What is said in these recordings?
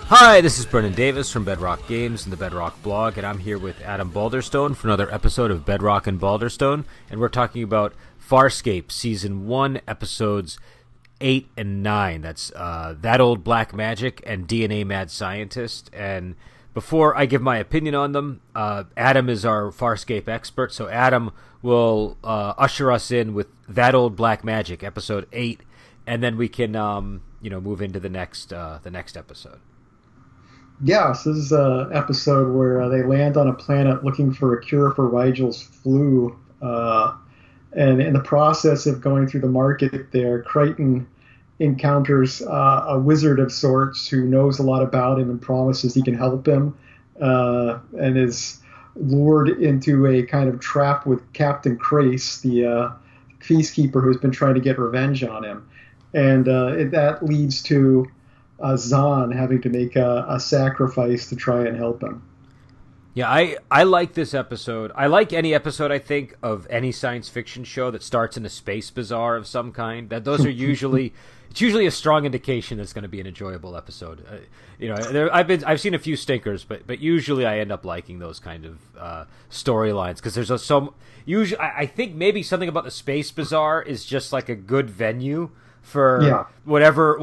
Hi, this is Brennan Davis from Bedrock Games and the Bedrock blog, and I'm here with Adam Balderstone for another episode of Bedrock and Balderstone, and we're talking about Farscape Season 1, Episodes 8 and 9. That's That Old Black Magic and DNA Mad Scientist. And before I give my opinion on them, Adam is our Farscape expert, so Adam will usher us in with That Old Black Magic, Episode 8, and then we can move into the next episode. Yeah, so this is an episode where they land on a planet looking for a cure for Rigel's flu. And in the process of going through the market there, Crichton encounters a wizard of sorts who knows a lot about him and promises he can help him, and is lured into a kind of trap with Captain Crace, the peacekeeper who's been trying to get revenge on him. And that leads to Zahn having to make a sacrifice to try and help him. Yeah, I like this episode. I like any episode, I think, of any science fiction show that starts in a space bazaar of some kind. That those are usually it's usually a strong indication that it's going to be an enjoyable episode. I've seen a few stinkers, but usually I end up liking those kind of storylines because there's usually I think maybe something about the space bazaar is just like a good venue for whatever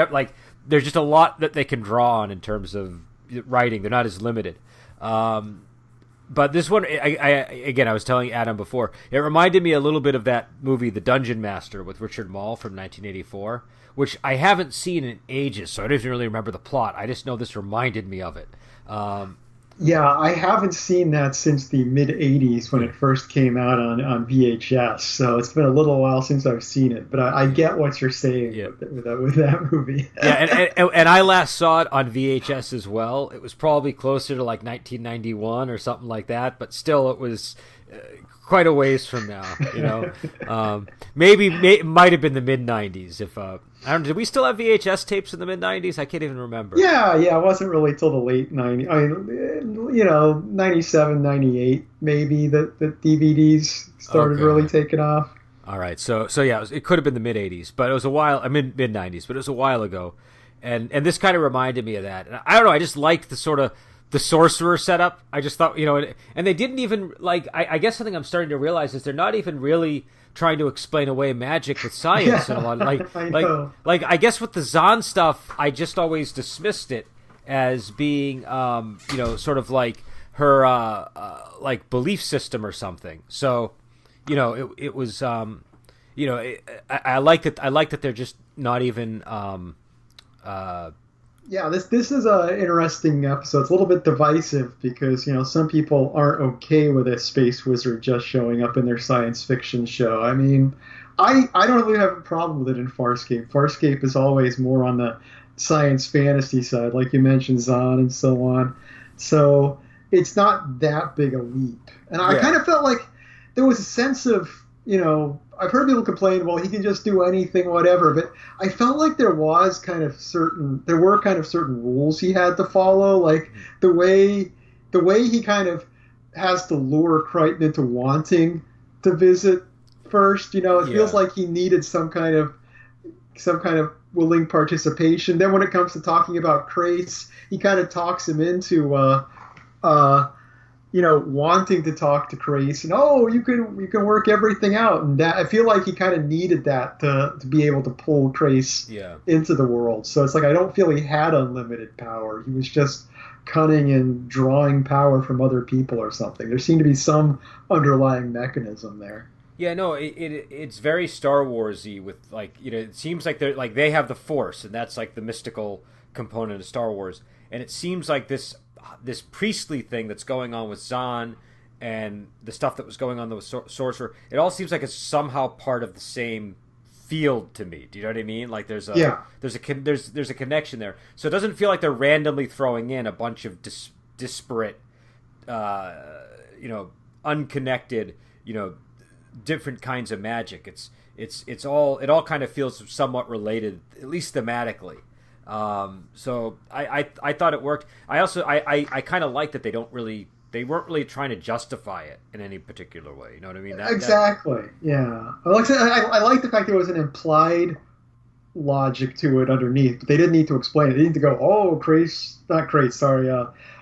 like. There's just a lot that they can draw on in terms of writing. They're not as limited. But this one, I was telling Adam before, it reminded me a little bit of that movie, The Dungeon Master, with Richard Mall from 1984, which I haven't seen in ages, so I don't even really remember the plot. I just know this reminded me of it. Yeah, I haven't seen that since the mid-'80s when it first came out on VHS, so it's been a little while since I've seen it, but I get what you're saying with that movie. Yeah, and I last saw it on VHS as well. It was probably closer to like 1991 or something like that, but still it was quite a ways from now, maybe it might have been the mid-'90s. If I don't know, did we still have VHS tapes in the mid-'90s? I can't even remember. Yeah, it wasn't really till the late 90s. I mean, 97, 98 maybe that DVDs started really taking off. All right, so yeah, it could have been the mid-'80s, but it was a while. I mean, mid-'90s, but it was a while ago, and this kind of reminded me of that. And I don't know, I just liked the sort of the sorcerer setup. I just thought, and they didn't even like. I guess something I'm starting to realize is they're not even really trying to explain away magic with science and a lot of, like I guess with the Zahn stuff, I just always dismissed it as being sort of like her like belief system or something. So it was I like that they're just not even this is an interesting episode. It's a little bit divisive because, some people aren't okay with a space wizard just showing up in their science fiction show. I mean, I don't really have a problem with it in Farscape. Farscape is always more on the science fantasy side, like you mentioned, Zahn and so on. So it's not that big a leap. And I kind of felt like there was a sense of, I've heard people complain, well, he can just do anything, whatever. But I felt like there were kind of certain rules he had to follow, like the way he kind of has to lure Crichton into wanting to visit first. It feels like he needed some kind of willing participation. Then when it comes to talking about Crace, he kind of talks him into wanting to talk to Crace, and you can work everything out, and that, I feel like he kind of needed that to be able to pull Crace into the world. So it's like I don't feel he had unlimited power. He was just cunning and drawing power from other people or something. There seemed to be some underlying mechanism there. Yeah, no, it's very Star Wars-y with it seems like they have the Force, and that's like the mystical component of Star Wars, and it seems like this priestly thing that's going on with Zahn and the stuff that was going on with Sorcerer, it all seems like it's somehow part of the same field to me. Do you know what I mean? Like there's a connection there. So it doesn't feel like they're randomly throwing in a bunch of disparate, unconnected, different kinds of magic. It all kind of feels somewhat related, at least thematically. So I thought it worked. I also I kind of like that they weren't really trying to justify it in any particular way. You know what I mean? Exactly. Yeah. I like the fact there was an implied logic to it underneath, but they didn't need to explain it. They need to go, oh, Crace, not Crace, sorry,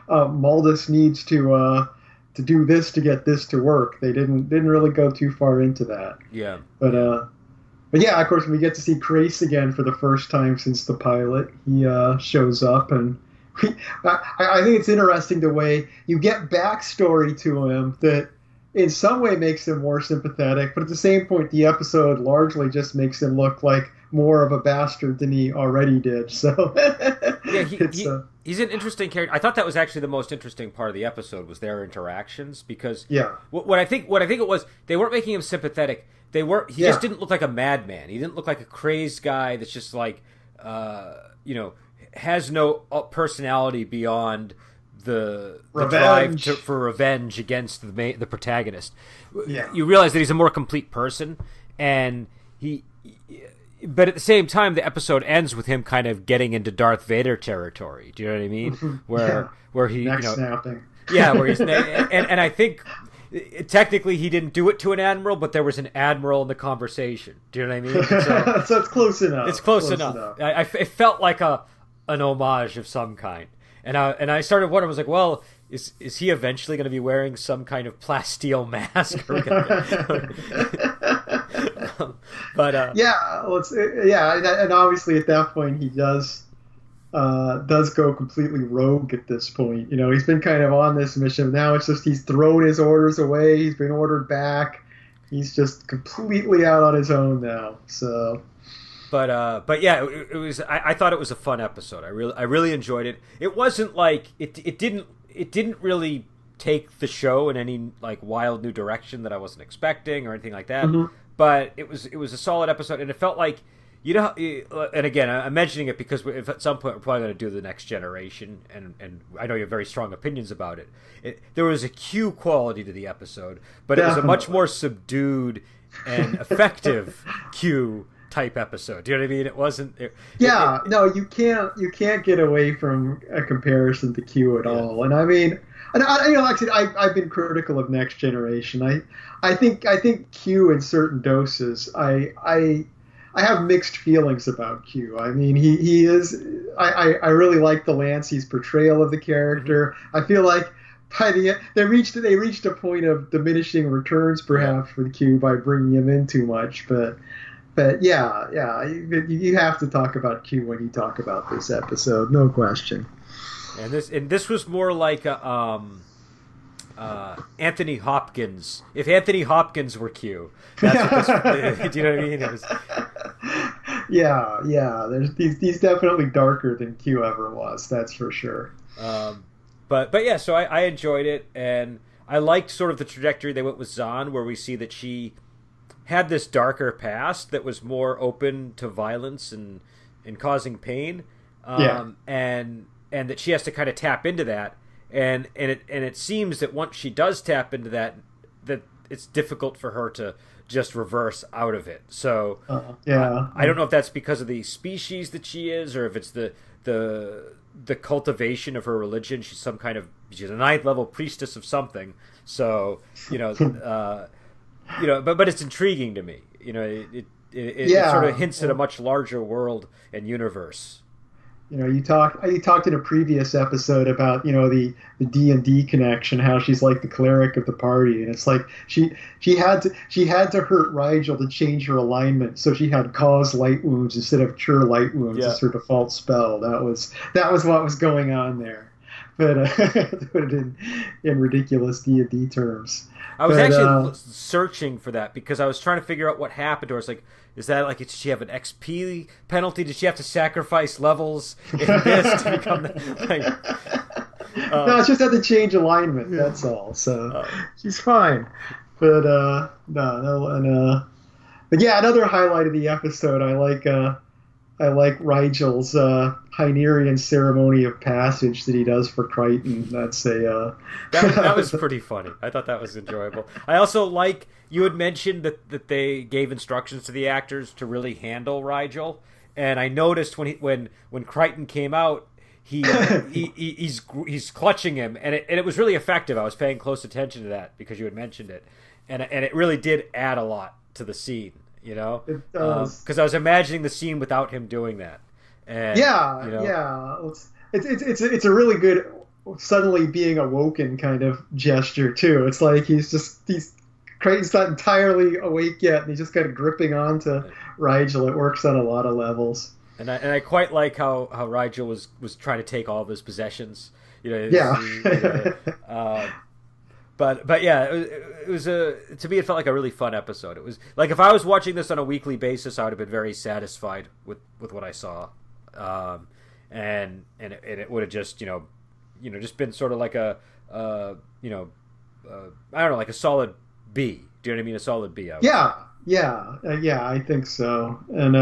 Maldus needs to do this to get this to work. They didn't really go too far into that. Yeah. But yeah, of course, we get to see Crace again for the first time since the pilot. He shows up, and I think it's interesting the way you get backstory to him that in some way makes him more sympathetic, but at the same point, the episode largely just makes him look like more of a bastard than he already did. So yeah, he's an interesting character. I thought that was actually the most interesting part of the episode was their interactions, because what I think it was, they weren't making him sympathetic. He just didn't look like a madman. He didn't look like a crazed guy that's just like has no personality beyond the drive for revenge against the protagonist. Yeah. You realize that he's a more complete person, and but at the same time, the episode ends with him kind of getting into Darth Vader territory. Do you know what I mean? Where he neck snapping. Yeah, where he's and I think technically he didn't do it to an admiral, but there was an admiral in the conversation. Do you know what I mean? So it's close enough. It's close enough. It felt like an homage of some kind. And I started wondering, I was like, well, is he eventually going to be wearing some kind of plasteel mask? But and obviously at that point he does go completely rogue at this point. You know, he's been kind of on this mission. Now it's just he's thrown his orders away. He's been ordered back. He's just completely out on his own now. So. But yeah, it was. I thought it was a fun episode. I really enjoyed it. It wasn't like it didn't really take the show in any like wild new direction that I wasn't expecting or anything like that. Mm-hmm. But it was a solid episode, and it felt like and again, I'm mentioning it because if at some point we're probably going to do the Next Generation, and I know you have very strong opinions about it. There was a Q quality to the episode, but it was a much more subdued and effective Q type episode. Do you know what I mean? It wasn't. No, you can't get away from a comparison to Q at all. And I mean, actually, I've been critical of Next Generation. I think Q in certain doses. I have mixed feelings about Q. I mean, he is. I really like the Lancey's portrayal of the character. Mm-hmm. I feel like by the end, they reached a point of diminishing returns, perhaps, for the Q by bringing him in too much, but. But yeah, you have to talk about Q when you talk about this episode, no question. And this was more like Anthony Hopkins. If Anthony Hopkins were Q, that's what this, do you know what I mean? It was... Yeah. He's definitely darker than Q ever was. That's for sure. But yeah, so I enjoyed it, and I liked sort of the trajectory they went with Zahn, where we see that she had this darker past that was more open to violence and causing pain, and that she has to kind of tap into that, and it seems that once she does tap into that it's difficult for her to just reverse out of it. So I don't know if that's because of the species that she is, or if it's the cultivation of her religion. She's a 9th level priestess of something. So but it's intriguing to me. It sort of hints at a much larger world and universe. You talked in a previous episode about the D&D connection, how she's like the cleric of the party, and it's like she had to hurt Rigel to change her alignment, so she had cause light wounds instead of cure light wounds as her default spell. That was what was going on there, but to put it in ridiculous D&D terms. I was actually searching for that because I was trying to figure out what happened to her. I was like, is that like, did she have an XP penalty? Did she have to sacrifice levels in this to become no, it's just had to change alignment. That's all. So she's fine. But but yeah, another highlight of the episode. I like Rigel's Hynerian ceremony of passage that he does for Crichton. That's that was pretty funny. I thought that was enjoyable. I also like, you had mentioned that they gave instructions to the actors to really handle Rigel, and I noticed when Crichton came out, he's clutching him, and it was really effective. I was paying close attention to that because you had mentioned it, and it really did add a lot to the scene. You know, It does. because I was imagining the scene without him doing that. And Yeah, you know, yeah. It's a really good suddenly being awoken kind of gesture too. It's like he's Crichton's not entirely awake yet, and he's just kind of gripping onto Rigel. It works on a lot of levels. and I quite like how Rigel was trying to take all of his possessions. You know, Yeah. but yeah, it was a to me it felt like a really fun episode. It was like if I was watching this on a weekly basis, I would have been very satisfied with what I saw, and it would have just just been sort of like a I don't know, like a solid B. Do you know what I mean? A solid B. Yeah, I think so. And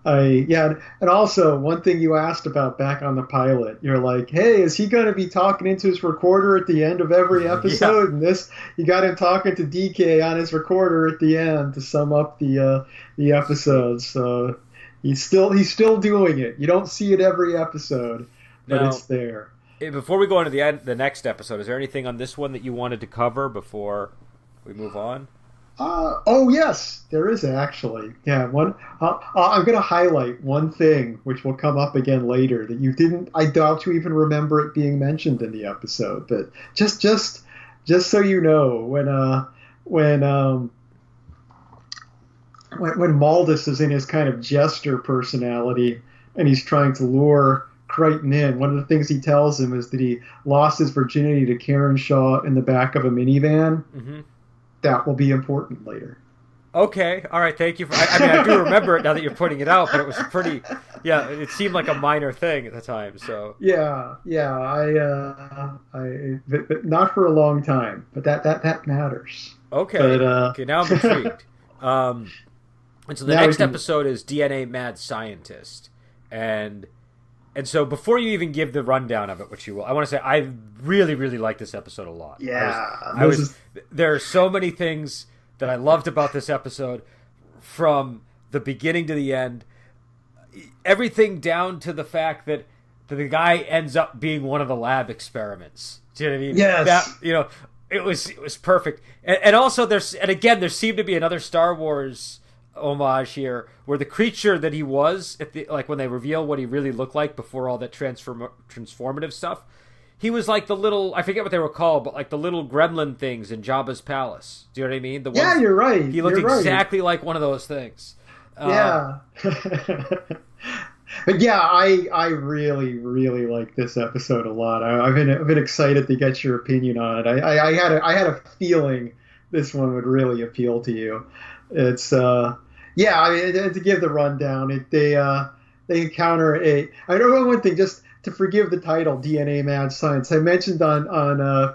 and also one thing you asked about back on the pilot, you're like, hey, is he going to be talking into his recorder at the end of every episode? And this, you got him talking to DK on his recorder at the end to sum up the episodes. So he's still doing it. You don't see it every episode, but it's there. Before we go into the next episode, is there anything on this one that you wanted to cover before we move on? Oh yes, there is actually. Yeah, one. I'm going to highlight one thing which will come up again later that you didn't. I doubt you even remember it being mentioned in the episode. But just so you know, when Maldus is in his kind of jester personality and he's trying to lure Crichton in, one of the things he tells him is that he lost his virginity to Karen Shaw in the back of a minivan. Mm-hmm. That will be important later. Okay, all right, thank you. I do remember it now that you're putting it out, but it was pretty. Yeah, it seemed like a minor thing at the time. So yeah, but not for a long time, but that matters. Okay, but, okay, now I'm intrigued. And so the next episode is DNA Mad Scientist, and so before you even give the rundown of it, which you will, I want to say I really, really like this episode a lot. Yeah, there are so many things that I loved about this episode from the beginning to the end. Everything down to the fact that the guy ends up being one of the lab experiments. Do you know what I mean? Yes. It was perfect. And also there seemed to be another Star Wars homage here where the creature that he was when they reveal what he really looked like before all that transformative stuff, he was like the little, I forget what they were called, but like the little gremlin things in Jabba's palace. Do you know what I mean? You're right. He looked exactly like one of those things. Yeah. But yeah, I really, really like this episode a lot. I've been excited to get your opinion on it. I had a feeling this one would really appeal to you. It's to give the rundown, they encounter I know one thing, just to forgive the title, DNA Mad Science. I mentioned on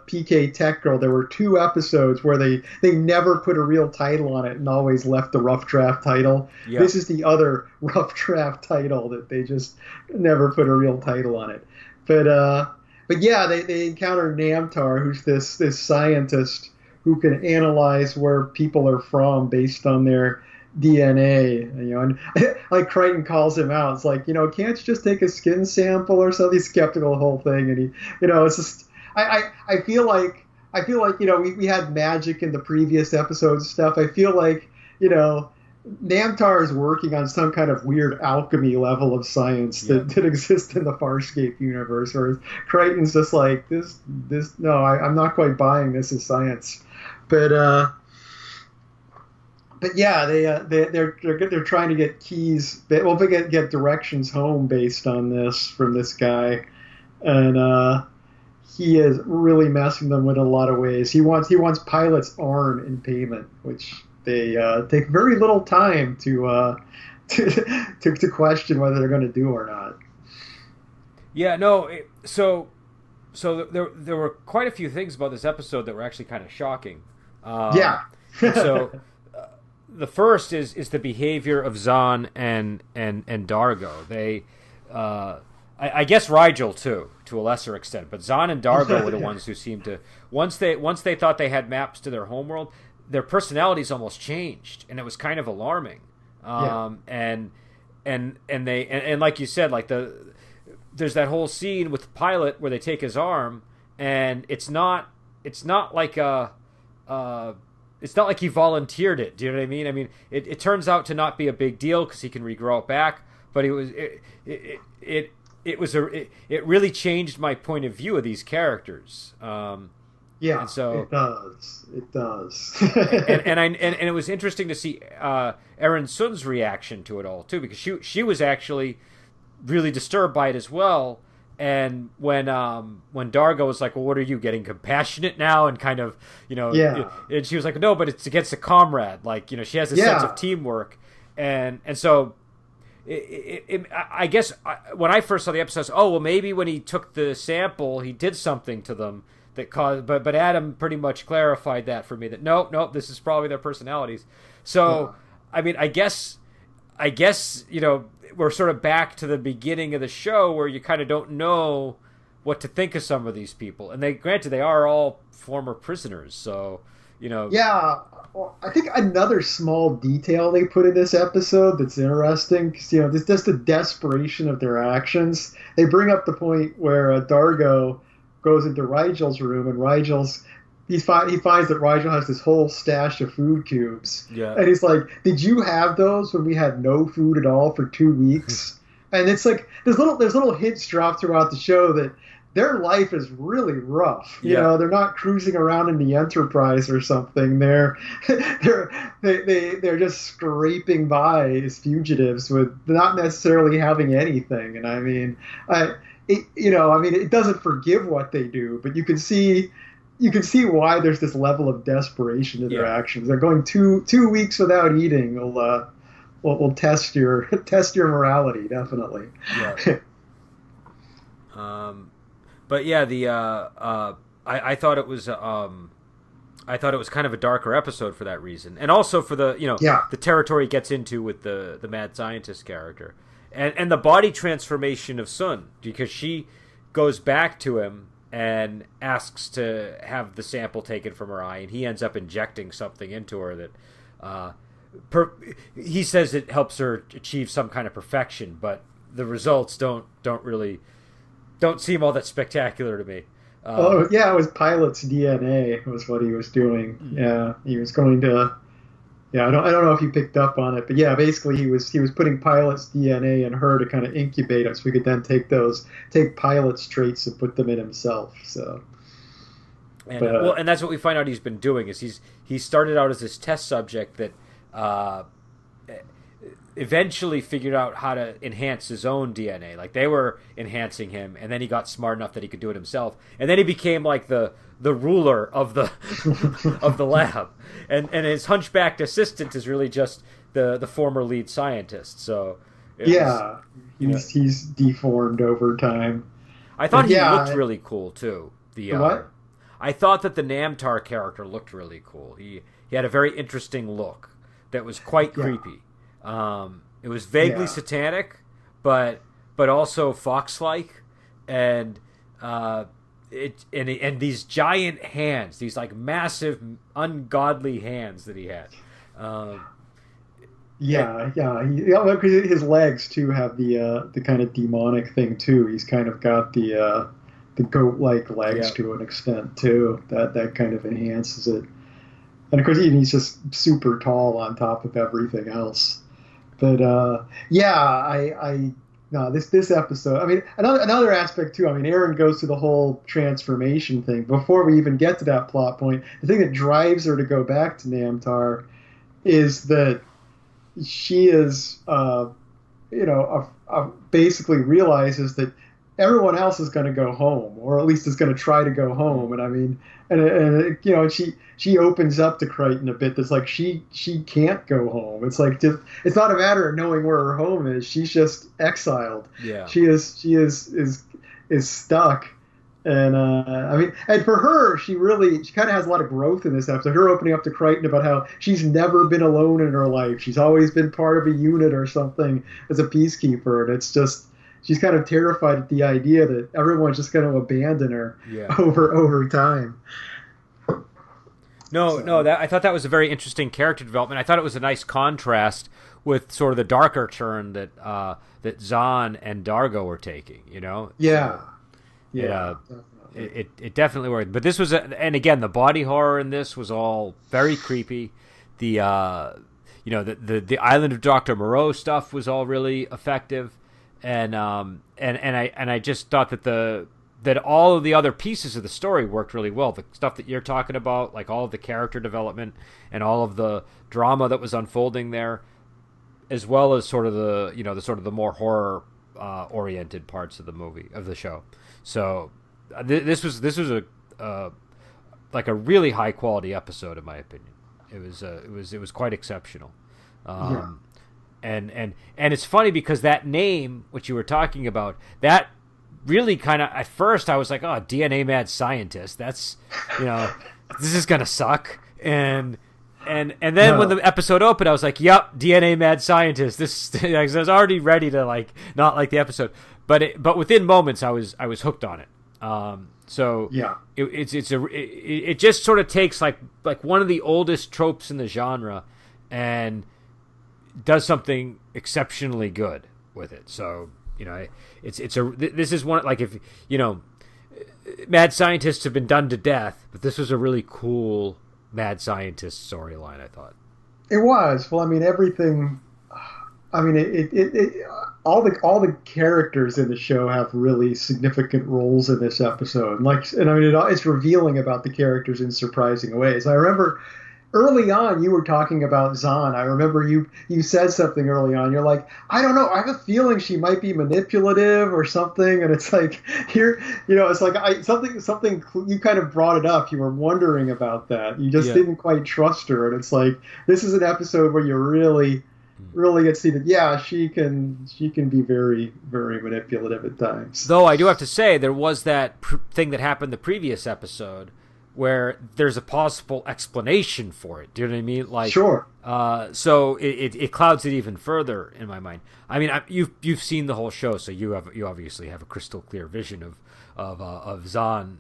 PK Tech Girl there were 2 episodes where they never put a real title on it and always left the rough draft title. Yep. This is the other rough draft title that they just never put a real title on it. But yeah, they encounter Namtar, who's this scientist who can analyze where people are from based on their DNA, and like Crichton calls him out. It's like, can't you just take a skin sample or something? He's skeptical of the whole thing, and he, it's just, I feel like, we had magic in the previous episodes and stuff. I feel like, Namtar is working on some kind of weird alchemy level of science that exists in the Farscape universe, where Crichton's just like, I'm not quite buying this as science. But yeah, they're trying to get keys. They get directions home based on this from this guy, and he is really messing them with a lot of ways. He wants Pilot's arm in payment, which they take very little time to question whether they're going to do or not. Yeah, no. So there were quite a few things about this episode that were actually kind of shocking. So. The first is the behavior of Zahn and Dargo. They, I guess Rigel too, to a lesser extent, but Zahn and Dargo were the ones who seemed to once they thought they had maps to their homeworld, their personalities almost changed, and it was kind of alarming. And like you said, like there's that whole scene with Pilot where they take his arm, and it's not like it's not like he volunteered it. Do you know what I mean? I mean, it turns out to not be a big deal because he can regrow it back. But it really changed my point of view of these characters. Yeah, and so it does. It does. and it was interesting to see Erin Sun's reaction to it all too, because she was actually really disturbed by it as well. And when Dargo was like, "Well, what are you getting compassionate now?" and kind of, and she was like, "No, but it's against a comrade." Like, she has a sense of teamwork, and so I guess when I first saw the episodes, maybe when he took the sample, he did something to them that caused. But Adam pretty much clarified that for me, that no, this is probably their personalities. So I mean, I guess we're sort of back to the beginning of the show where you kind of don't know what to think of some of these people, and they are all former prisoners, so Yeah, well, I think another small detail they put in this episode that's interesting, because there's just the desperation of their actions. They bring up the point where Dargo goes into Rigel's room, and he finds that Rigel has this whole stash of food cubes. Yeah. And he's like, "Did you have those when we had no food at all for 2 weeks?" And it's like there's little hints dropped throughout the show that their life is really rough. They're not cruising around in the Enterprise or something. They're just scraping by as fugitives with not necessarily having anything. And I mean, it doesn't forgive what they do, but you can see why there's this level of desperation in their actions. They're going two weeks without eating. Will test your morality, definitely. Yeah. But yeah, I thought it was kind of a darker episode for that reason, and also for the territory it gets into with the mad scientist character, and the body transformation of Sun, because she goes back to him and asks to have the sample taken from her eye, and he ends up injecting something into her that he says it helps her achieve some kind of perfection, but the results don't seem all that spectacular to me. It was Pilot's DNA was what he was doing. Yeah, he was going to. Yeah, I don't know if you picked up on it, but yeah, basically he was putting Pilot's DNA in her to kind of incubate it, so we could then take Pilot's traits and put them in himself. So. And that's what we find out he's been doing, is he started out as this test subject that eventually figured out how to enhance his own DNA. Like, they were enhancing him, and then he got smart enough that he could do it himself, and then he became like the ruler of the of the lab, and his hunchbacked assistant is really just the former lead scientist. So he's deformed over time. I thought he looked really cool too. What? I thought that the Namtar character looked really cool. He had a very interesting look that was quite creepy. It was vaguely satanic, but also fox-like, and these giant hands, these like massive, ungodly hands that he had. Because his legs too have the kind of demonic thing too. He's kind of got the goat-like legs to an extent too. That kind of enhances it. And of course, he's just super tall on top of everything else. But this episode. I mean, another aspect too. I mean, Erin goes through the whole transformation thing before we even get to that plot point. The thing that drives her to go back to Namtar is that she is, basically realizes that everyone else is going to go home, or at least is going to try to go home. And I mean, and she opens up to Crichton a bit. That's like she can't go home. It's like it's not a matter of knowing where her home is. She's just exiled. Yeah, she is stuck. And and for her, she kind of has a lot of growth in this episode. Her opening up to Crichton about how she's never been alone in her life. She's always been part of a unit or something as a peacekeeper, and it's just. She's kind of terrified at the idea that everyone's just going to abandon her over time. I thought that was a very interesting character development. I thought it was a nice contrast with sort of the darker turn that Zahn and Dargo were taking. Yeah, definitely. it definitely worked. But this was, and again, the body horror in this was all very creepy. The the Island of Dr. Moreau stuff was all really effective, and I just thought that all of the other pieces of the story worked really well. The stuff that you're talking about, like all of the character development and all of the drama that was unfolding there, as well as sort of the more horror oriented parts of the show. So this was a like a really high quality episode in my opinion. It was quite exceptional. And it's funny because that name, which you were talking about, that really kind of, at first I was like, oh, DNA mad scientist. That's, this is going to suck. And then when the episode opened, I was like, yep, DNA mad scientist. I was already ready to not like the episode, but within moments I was hooked on it. So yeah, it just sort of takes like one of the oldest tropes in the genre and does something exceptionally good with it. So this is one, like, if mad scientists have been done to death, but this was a really cool mad scientist storyline, I thought. It was. Well, I mean, everything. I mean, all the characters in the show have really significant roles in this episode. It's revealing about the characters in surprising ways. I remember early on you were talking about Zahn. I remember you said something early on. You're like, I don't know, I have a feeling she might be manipulative or something. And it's like here, it's like something you kind of brought it up. You were wondering about that. You just didn't quite trust her. And it's like, this is an episode where you really get to see that, yeah, she can be very, very manipulative at times. Though I do have to say, there was that thing that happened the previous episode where there's a possible explanation for it. Do you know what I mean? Like, sure. So it clouds it even further in my mind. I mean, you've seen the whole show, so you obviously have a crystal clear vision of Zahn.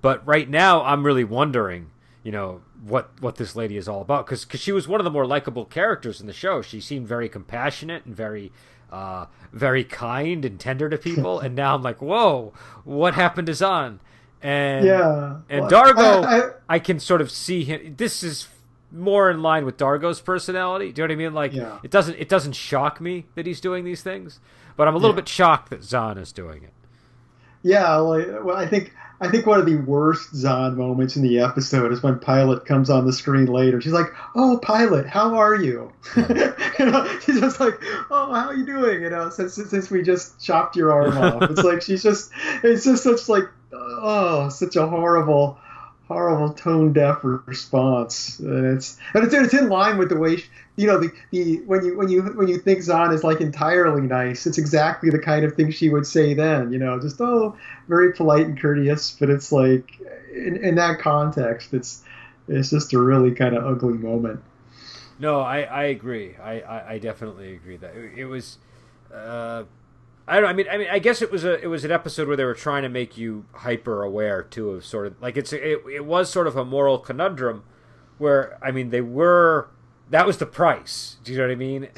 But right now, I'm really wondering, what this lady is all about, because she was one of the more likable characters in the show. She seemed very compassionate and very very kind and tender to people. And now I'm like, whoa, what happened to Zahn? And Dargo, I can sort of see him. This is more in line with Dargo's personality. Do you know what I mean? Like, it doesn't shock me that he's doing these things, but I'm a little bit shocked that Zahn is doing it. Yeah, well, I think one of the worst Zahn moments in the episode is when Pilot comes on the screen later. She's like, "Oh, Pilot, how are you?" She's just like, "Oh, how are you doing?" Since we just chopped your arm off. It's like it's just such like, oh, such a horrible tone deaf response. And it's in line with the way when you think Zahn is like entirely nice, it's exactly the kind of thing she would say then. Just very polite and courteous. But it's like in that context, it's just a really kind of ugly moment. No, I agree. I definitely agree that it was. I don't know. I mean, I guess it was an episode where they were trying to make you hyper aware too of sort of like it was sort of a moral conundrum where, I mean, that was the price. Do you know what I mean?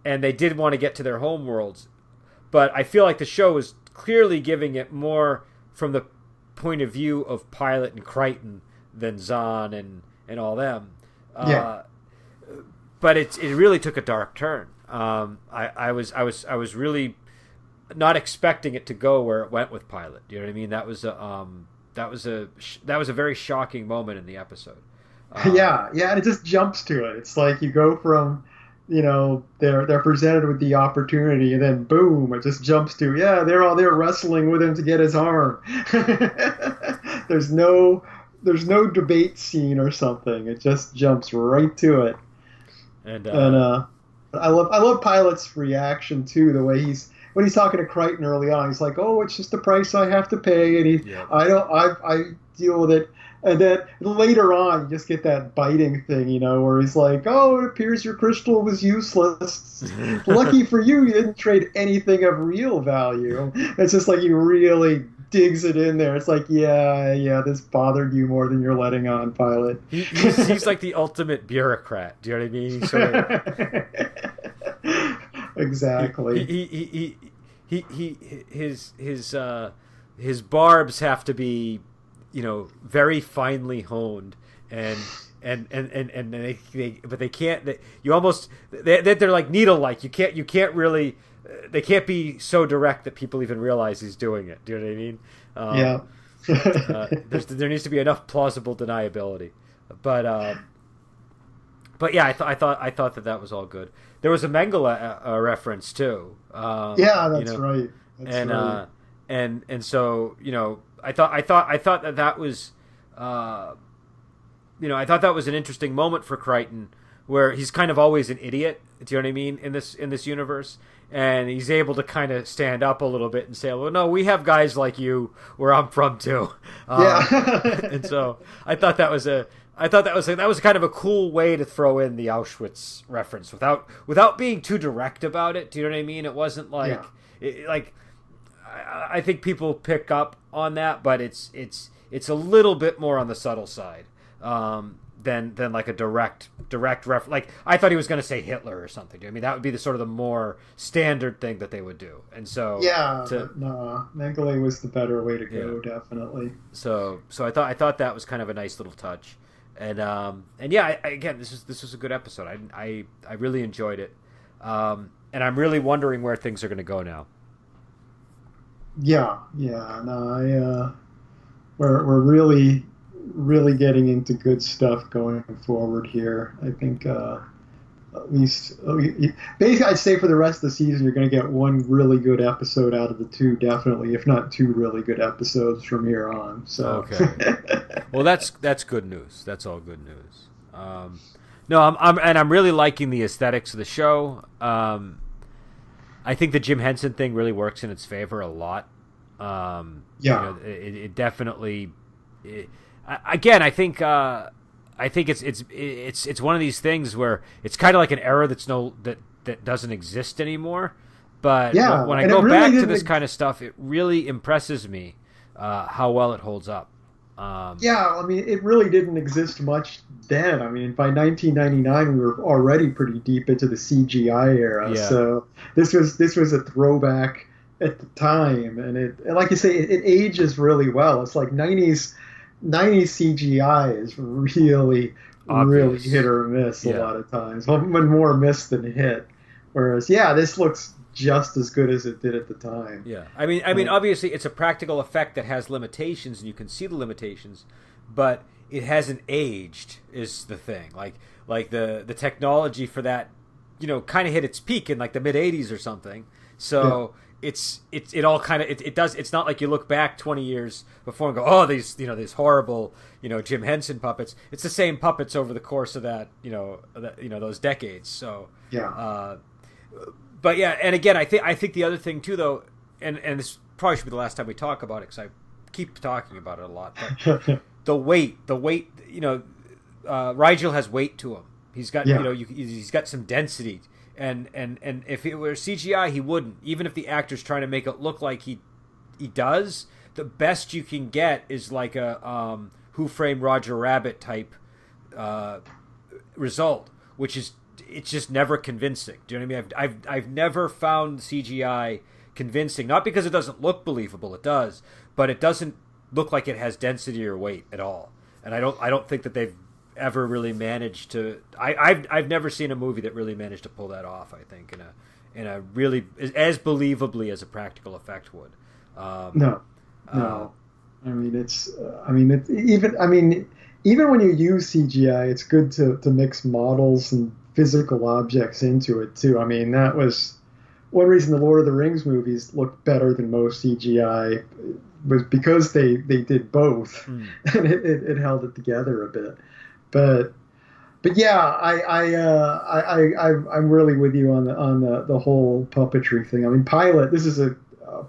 And they did want to get to their home worlds, but I feel like the show is clearly giving it more from the point of view of Pilot and Crichton than Zahn and all them. But it really took a dark turn. I was really not expecting it to go where it went with Pilot. Do you know what I mean? That was a very shocking moment in the episode. And it just jumps to it. It's like you go from, they're presented with the opportunity, and then boom, it just jumps to, they're wrestling with him to get his arm. There's no debate scene or something. It just jumps right to it. And I love Pilot's reaction too, the way when he's talking to Crichton early on, he's like, "Oh, it's just the price I have to pay," and I deal with it. And then later on, you just get that biting thing, where he's like, "Oh, it appears your crystal was useless. Lucky for you, you didn't trade anything of real value." It's just like he really digs it in there. It's like, yeah, this bothered you more than you're letting on, Pilot. He's like the ultimate bureaucrat. Do you know what I mean? He's sort of, exactly. His his barbs have to be, very finely honed, and but they can't. They're like needle like. You can't really. They can't be so direct that people even realize he's doing it. Do you know what I mean? There needs to be enough plausible deniability, but yeah, I thought that was all good. There was a Mengele reference too. That's right. Right. And so I thought that was I thought that was an interesting moment for Crichton, where he's kind of always an idiot. Do you know what I mean, in this universe? And he's able to kind of stand up a little bit and say, well, no, we have guys like you where I'm from too. And so I thought that was kind of a cool way to throw in the Auschwitz reference without being too direct about it. Do you know what I mean? It wasn't like, I think people pick up on that, but it's a little bit more on the subtle side than like a direct reference. Like, I thought he was going to say Hitler or something. I mean, that would be the sort of the more standard thing that they would do. And so Mengele was the better way to go, definitely. So I thought that was kind of a nice little touch. And again, this was a good episode. I really enjoyed it. And I'm really wondering where things are going to go now. We're really getting into good stuff going forward here. I think at least basically I'd say for the rest of the season you're going to get one really good episode out of the two, definitely, if not two really good episodes from here on. So okay. Well, that's good news. That's all good news. No, I'm really liking the aesthetics of the show. I think the Jim Henson thing really works in its favor a lot. It definitely. Again, I think it's one of these things where it's kind of like an era that doesn't exist anymore. But when I go back to this kind of stuff, it really impresses me how well it holds up. I mean, it really didn't exist much then. I mean, by 1999, we were already pretty deep into the CGI era. Yeah. So this was a throwback at the time, and like you say, it ages really well. It's like 90s CGI is really obvious. Really hit or miss a lot of times. When more miss than hit. Whereas, this looks just as good as it did at the time. Yeah, I mean, obviously, it's a practical effect that has limitations, and you can see the limitations, but it hasn't aged. Is the thing. Like the technology for that, kind of hit its peak in like the mid '80s or something. So. Yeah. It all kind of it does. It's not like you look back 20 years before and go, oh, these horrible Jim Henson puppets. It's the same puppets over the course of that those decades. So but and again, I think the other thing too, though, and this probably should be the last time we talk about it because I keep talking about it a lot. But the weight, Rigel has weight to him. He's got he's got some density. And if it were CGI, he wouldn't. Even if the actor's trying to make it look like he does, the best you can get is like a Who Framed Roger Rabbit type result, which is it's just never convincing. Do you know what I mean? I've never found CGI convincing, not because it doesn't look believable, it does, but it doesn't look like it has density or weight at all. And I don't think that they've ever really managed to. I've never seen a movie that really managed to pull that off. I think in a really as believably as a practical effect would. No. I mean it's even when you use CGI, it's good to mix models and physical objects into it too. I mean, that was one reason the Lord of the Rings movies look better than most CGI was because they did both, and it held it together a bit. But yeah, I'm really with you on the whole puppetry thing. I mean, Pilot. This is a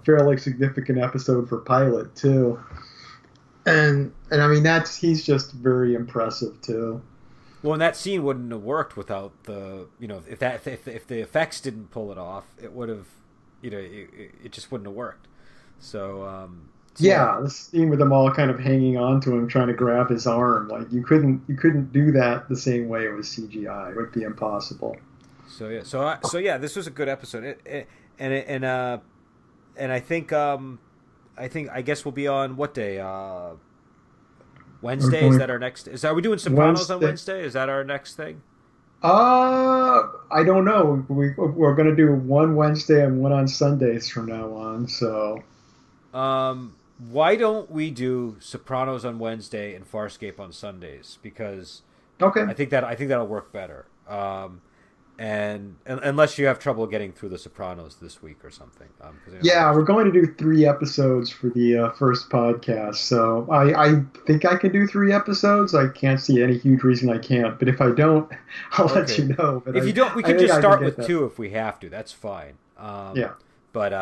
fairly significant episode for Pilot too, and I mean he's just very impressive too. Well, and that scene wouldn't have worked without the if the effects didn't pull it off, it would have it just wouldn't have worked. So. The scene with them all kind of hanging on to him, trying to grab his arm. Like you couldn't do that the same way with CGI. It would be impossible. So this was a good episode. And I think I guess we'll be on what day? Wednesday. Is that our next? Are we doing Sopranos on Wednesday? Is that our next thing? I don't know. We're going to do one Wednesday and one on Sundays from now on. So, why don't we do Sopranos on Wednesday and Farscape on Sundays? Because okay, I think that'll work better. And unless you have trouble getting through the Sopranos this week or something. Yeah, we're going to do 3 episodes for the first podcast. So I think I can do 3 episodes. I can't see any huge reason I can't. But if I don't, I'll let you know. But if you don't, we can just start with 2 if we have to. That's fine. Yeah. But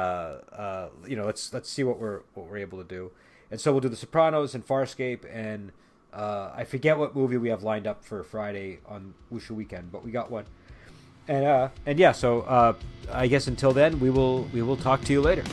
let's see what we're able to do. And so we'll do the Sopranos and Farscape, and I forget what movie we have lined up for Friday on Wushu Weekend, but we got one. And yeah, so I guess until then, we will talk to you later.